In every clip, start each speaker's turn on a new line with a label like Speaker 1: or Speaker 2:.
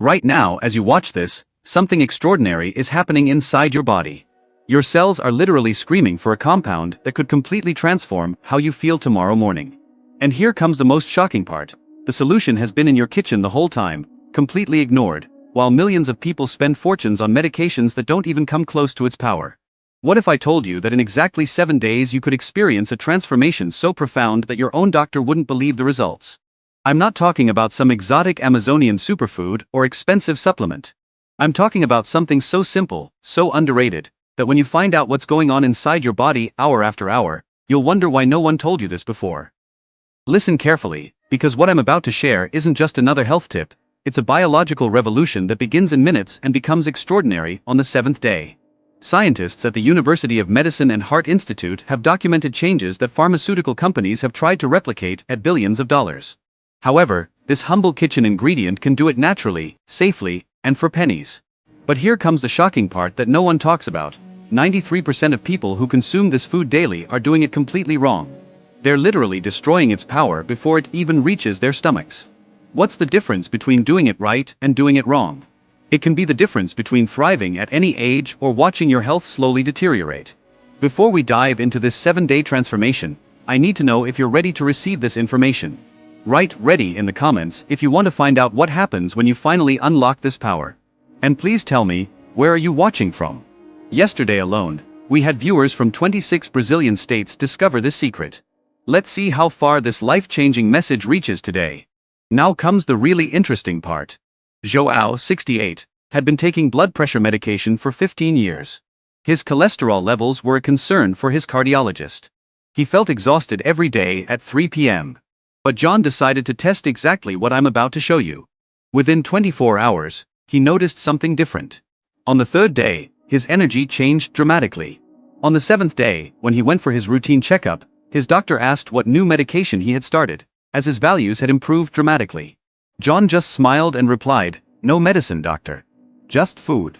Speaker 1: Right now, as you watch this, something extraordinary is happening inside your body. Your cells are literally screaming for a compound that could completely transform how you feel tomorrow morning. And here comes the most shocking part. The solution has been in your kitchen the whole time, completely ignored, while millions of people spend fortunes on medications that don't even come close to its power. What if I told you that in exactly 7 days you could experience a transformation so profound that your own doctor wouldn't believe the results? I'm not talking about some exotic Amazonian superfood or expensive supplement. I'm talking about something so simple, so underrated, that when you find out what's going on inside your body hour after hour, you'll wonder why no one told you this before. Listen carefully, because what I'm about to share isn't just another health tip, it's a biological revolution that begins in minutes and becomes extraordinary on the 7th day. Scientists at the University of Medicine and Heart Institute have documented changes that pharmaceutical companies have tried to replicate at billions of dollars. However, this humble kitchen ingredient can do it naturally, safely, and for pennies. But here comes the shocking part that no one talks about. 93% of people who consume this food daily are doing it completely wrong. They're literally destroying its power before it even reaches their stomachs. What's the difference between doing it right and doing it wrong? It can be the difference between thriving at any age or watching your health slowly deteriorate. Before we dive into this 7-day transformation, I need to know if you're ready to receive this information. Write "ready" in the comments if you want to find out what happens when you finally unlock this power. And please tell me, where are you watching from? Yesterday alone, we had viewers from 26 Brazilian states discover this secret. Let's see how far this life-changing message reaches today. Now comes the really interesting part. João, 68, had been taking blood pressure medication for 15 years. His cholesterol levels were a concern for his cardiologist. He felt exhausted every day at 3 p.m. But John decided to test exactly what I'm about to show you. Within 24 hours, he noticed something different. On the 3rd day, his energy changed dramatically. On the 7th day, when he went for his routine checkup, his doctor asked what new medication he had started, as his values had improved dramatically. John just smiled and replied, "No medicine, doctor. Just food."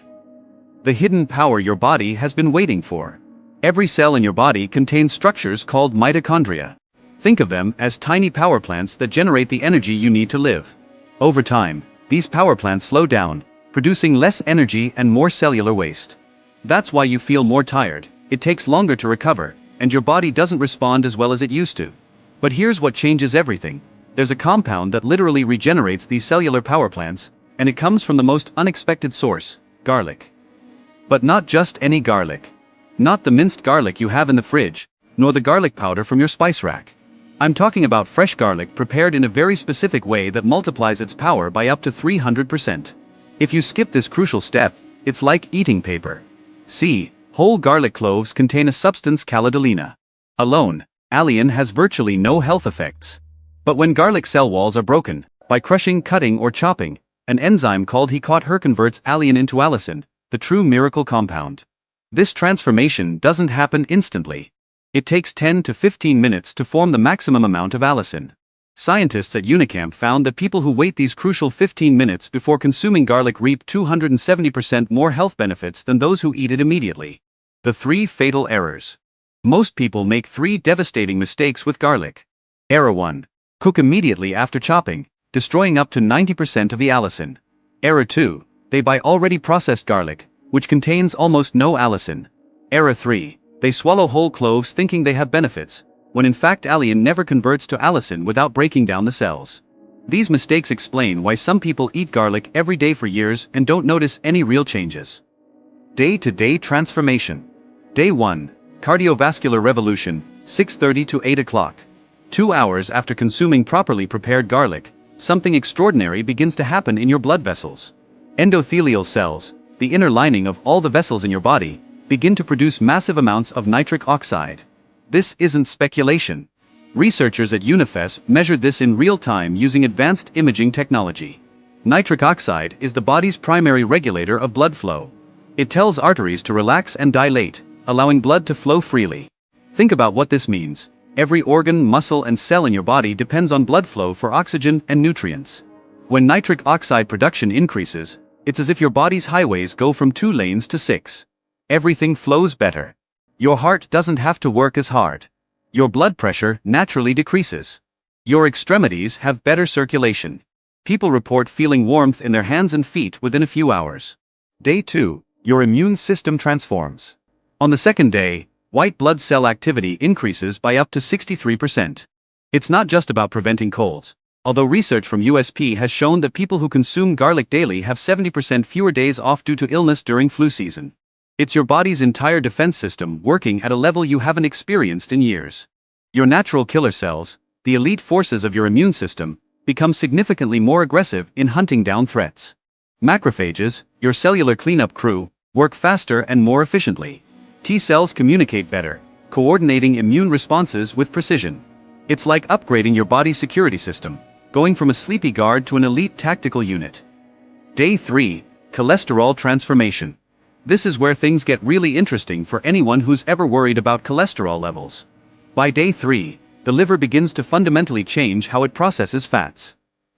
Speaker 1: The hidden power your body has been waiting for. Every cell in your body contains structures called mitochondria. Think of them as tiny power plants that generate the energy you need to live. Over time, these power plants slow down, producing less energy and more cellular waste. That's why you feel more tired, it takes longer to recover, and your body doesn't respond as well as it used to. But here's what changes everything. There's a compound that literally regenerates these cellular power plants, and it comes from the most unexpected source: garlic. But not just any garlic. Not the minced garlic you have in the fridge, nor the garlic powder from your spice rack. I'm talking about fresh garlic prepared in a very specific way that multiplies its power by up to 300%. If you skip this crucial step, it's like eating paper. See, whole garlic cloves contain a substance calodulina. Alone, alliin has virtually no health effects. But when garlic cell walls are broken, by crushing, cutting, or chopping, an enzyme called He-Caught-Her converts alliin into allicin, the true miracle compound. This transformation doesn't happen instantly. It takes 10 to 15 minutes to form the maximum amount of allicin. Scientists at Unicamp found that people who wait these crucial 15 minutes before consuming garlic reap 270% more health benefits than those who eat it immediately. The 3 fatal errors. Most people make 3 devastating mistakes with garlic. Error 1. Cook immediately after chopping, destroying up to 90% of the allicin. Error 2. They buy already processed garlic, which contains almost no allicin. Error 3. They swallow whole cloves thinking they have benefits, when in fact alliin never converts to allicin without breaking down the cells. These mistakes explain why some people eat garlic every day for years and don't notice any real changes. Day-to-day transformation. Day 1. Cardiovascular revolution, 6:30 to 8 o'clock. 2 hours after consuming properly prepared garlic, something extraordinary begins to happen in your blood vessels. Endothelial cells, the inner lining of all the vessels in your body, begin to produce massive amounts of nitric oxide. This isn't speculation. Researchers at UNIFES measured this in real time using advanced imaging technology. Nitric oxide is the body's primary regulator of blood flow. It tells arteries to relax and dilate, allowing blood to flow freely. Think about what this means. Every organ, muscle, and cell in your body depends on blood flow for oxygen and nutrients. When nitric oxide production increases, it's as if your body's highways go from 2 lanes to 6. Everything flows better. Your heart doesn't have to work as hard. Your blood pressure naturally decreases. Your extremities have better circulation. People report feeling warmth in their hands and feet within a few hours. Day 2. Your immune system transforms. On the second day, white blood cell activity increases by up to 63%. It's not just about preventing colds. Although research from USP has shown that people who consume garlic daily have 70% fewer days off due to illness during flu season. It's your body's entire defense system working at a level you haven't experienced in years. Your natural killer cells, the elite forces of your immune system, become significantly more aggressive in hunting down threats. Macrophages, your cellular cleanup crew, work faster and more efficiently. T cells communicate better, coordinating immune responses with precision. It's like upgrading your body's security system, going from a sleepy guard to an elite tactical unit. Day 3. Cholesterol transformation. This is where things get really interesting for anyone who's ever worried about cholesterol levels. By day 3, the liver begins to fundamentally change how it processes fats.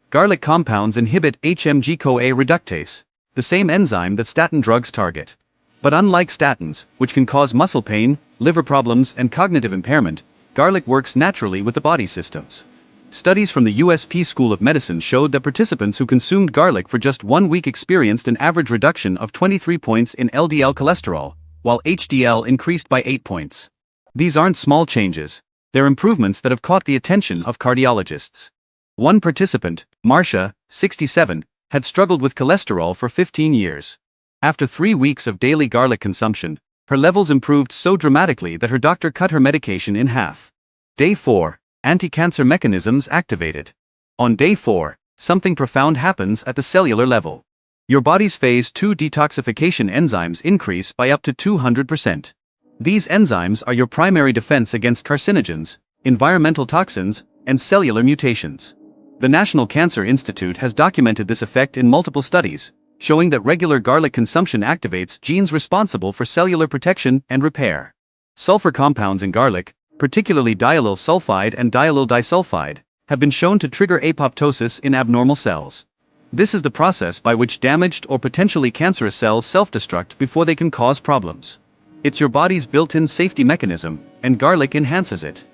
Speaker 1: Garlic compounds inhibit HMG-CoA reductase, the same enzyme that statin drugs target. But unlike statins, which can cause muscle pain, liver problems, and cognitive impairment, garlic works naturally with the body systems. Studies from the USP School of Medicine showed that participants who consumed garlic for just 1 week experienced an average reduction of 23 points in LDL cholesterol, while HDL increased by 8 points. These aren't small changes. They're improvements that have caught the attention of cardiologists. One participant, Marcia, 67, had struggled with cholesterol for 15 years. After 3 weeks of daily garlic consumption, her levels improved so dramatically that her doctor cut her medication in half. Day 4. Anti-cancer mechanisms activated. On day 4, something profound happens at the cellular level. Your body's phase 2 detoxification enzymes increase by up to 200%. These enzymes are your primary defense against carcinogens, environmental toxins, and cellular mutations. The National Cancer Institute has documented this effect in multiple studies, showing that regular garlic consumption activates genes responsible for cellular protection and repair. Sulfur compounds in garlic, particularly diallyl sulfide and diallyl disulfide, have been shown to trigger apoptosis in abnormal cells. This is the process by which damaged or potentially cancerous cells self-destruct before they can cause problems. It's your body's built-in safety mechanism, and garlic enhances it.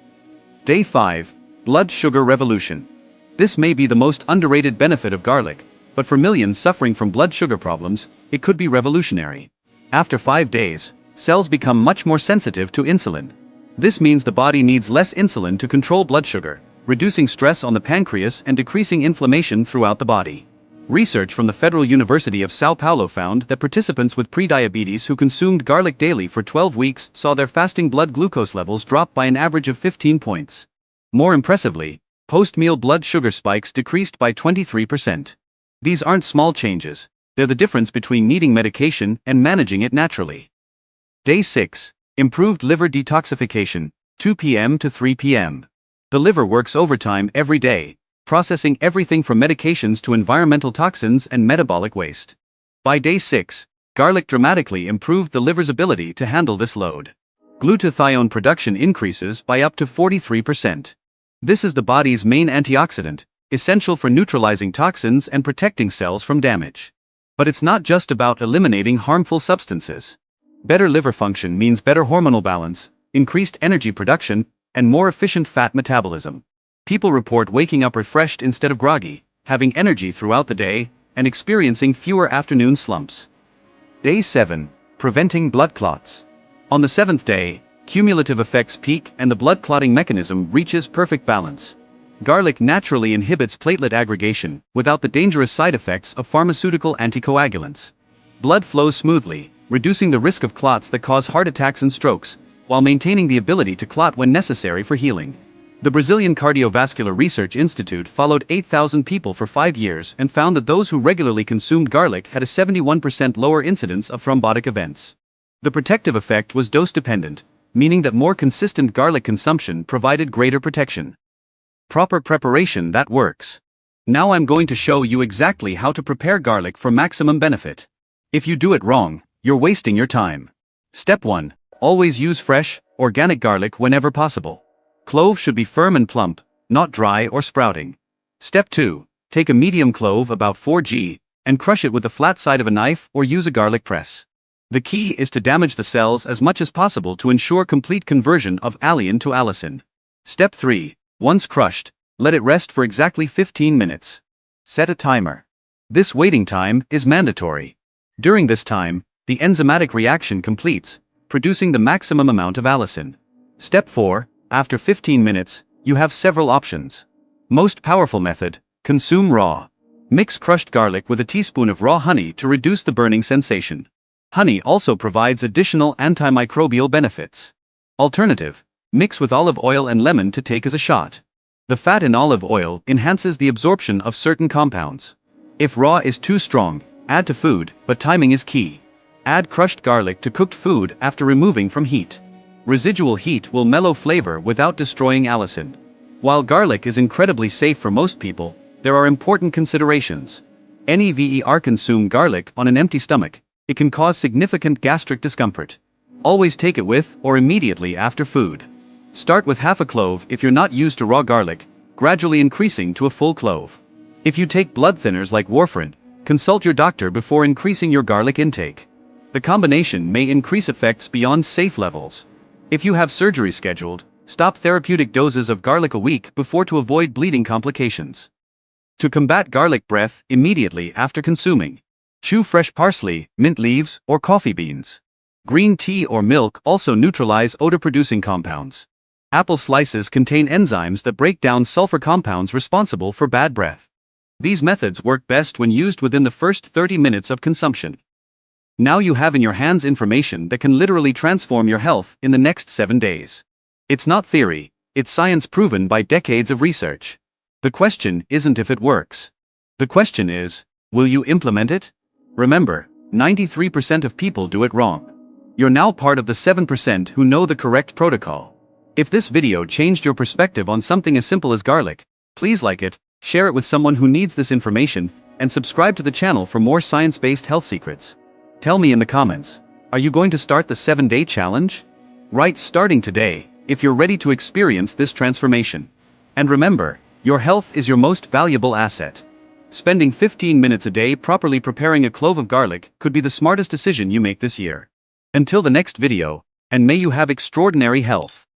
Speaker 1: Day 5. Blood sugar revolution. This may be the most underrated benefit of garlic, but for millions suffering from blood sugar problems, it could be revolutionary. After 5 days, cells become much more sensitive to insulin. This means the body needs less insulin to control blood sugar, reducing stress on the pancreas and decreasing inflammation throughout the body. Research from the Federal University of São Paulo found that participants with prediabetes who consumed garlic daily for 12 weeks saw their fasting blood glucose levels drop by an average of 15 points. More impressively, post-meal blood sugar spikes decreased by 23%. These aren't small changes, they're the difference between needing medication and managing it naturally. Day 6. Improved liver detoxification, 2 p.m. to 3 p.m. The liver works overtime every day, processing everything from medications to environmental toxins and metabolic waste. By day 6, garlic dramatically improved the liver's ability to handle this load. Glutathione production increases by up to 43%. This is the body's main antioxidant, essential for neutralizing toxins and protecting cells from damage. But it's not just about eliminating harmful substances. Better liver function means better hormonal balance, increased energy production, and more efficient fat metabolism. People report waking up refreshed instead of groggy, having energy throughout the day, and experiencing fewer afternoon slumps. Day 7. Preventing blood clots. On the 7th day, cumulative effects peak and the blood clotting mechanism reaches perfect balance. Garlic naturally inhibits platelet aggregation without the dangerous side effects of pharmaceutical anticoagulants. Blood flows smoothly, reducing the risk of clots that cause heart attacks and strokes, while maintaining the ability to clot when necessary for healing. The Brazilian Cardiovascular Research Institute followed 8,000 people for 5 years and found that those who regularly consumed garlic had a 71% lower incidence of thrombotic events. The protective effect was dose-dependent, meaning that more consistent garlic consumption provided greater protection. Proper preparation that works. Now I'm going to show you exactly how to prepare garlic for maximum benefit. If you do it wrong, you're wasting your time. Step 1. Always use fresh, organic garlic whenever possible. Clove should be firm and plump, not dry or sprouting. Step 2. Take a medium clove about 4 g, and crush it with the flat side of a knife or use a garlic press. The key is to damage the cells as much as possible to ensure complete conversion of alliin to allicin. Step 3. Once crushed, let it rest for exactly 15 minutes. Set a timer. This waiting time is mandatory. During this time, the enzymatic reaction completes, producing the maximum amount of allicin. Step 4. After 15 minutes, you have several options. Most powerful method: consume raw. Mix crushed garlic with a teaspoon of raw honey to reduce the burning sensation. Honey also provides additional antimicrobial benefits. Alternative: mix with olive oil and lemon to take as a shot. The fat in olive oil enhances the absorption of certain compounds. If raw is too strong, add to food, but timing is key. Add crushed garlic to cooked food after removing from heat. Residual heat will mellow flavor without destroying allicin. While garlic is incredibly safe for most people, there are important considerations. Never consume garlic on an empty stomach. It can cause significant gastric discomfort. Always take it with or immediately after food. Start with half a clove if you're not used to raw garlic, gradually increasing to a full clove. If you take blood thinners like warfarin, consult your doctor before increasing your garlic intake. The combination may increase effects beyond safe levels. If you have surgery scheduled, stop therapeutic doses of garlic a week before to avoid bleeding complications. To combat garlic breath immediately after consuming, chew fresh parsley, mint leaves, or coffee beans. Green tea or milk also neutralize odor-producing compounds. Apple slices contain enzymes that break down sulfur compounds responsible for bad breath. These methods work best when used within the first 30 minutes of consumption. Now you have in your hands information that can literally transform your health in the next 7 days. It's not theory, it's science proven by decades of research. The question isn't if it works. The question is, will you implement it? Remember, 93% of people do it wrong. You're now part of the 7% who know the correct protocol. If this video changed your perspective on something as simple as garlic, please like it, share it with someone who needs this information, and subscribe to the channel for more science-based health secrets. Tell me in the comments, are you going to start the 7-day challenge? Write starting today, if you're ready to experience this transformation. And remember, your health is your most valuable asset. Spending 15 minutes a day properly preparing a clove of garlic could be the smartest decision you make this year. Until the next video, and may you have extraordinary health.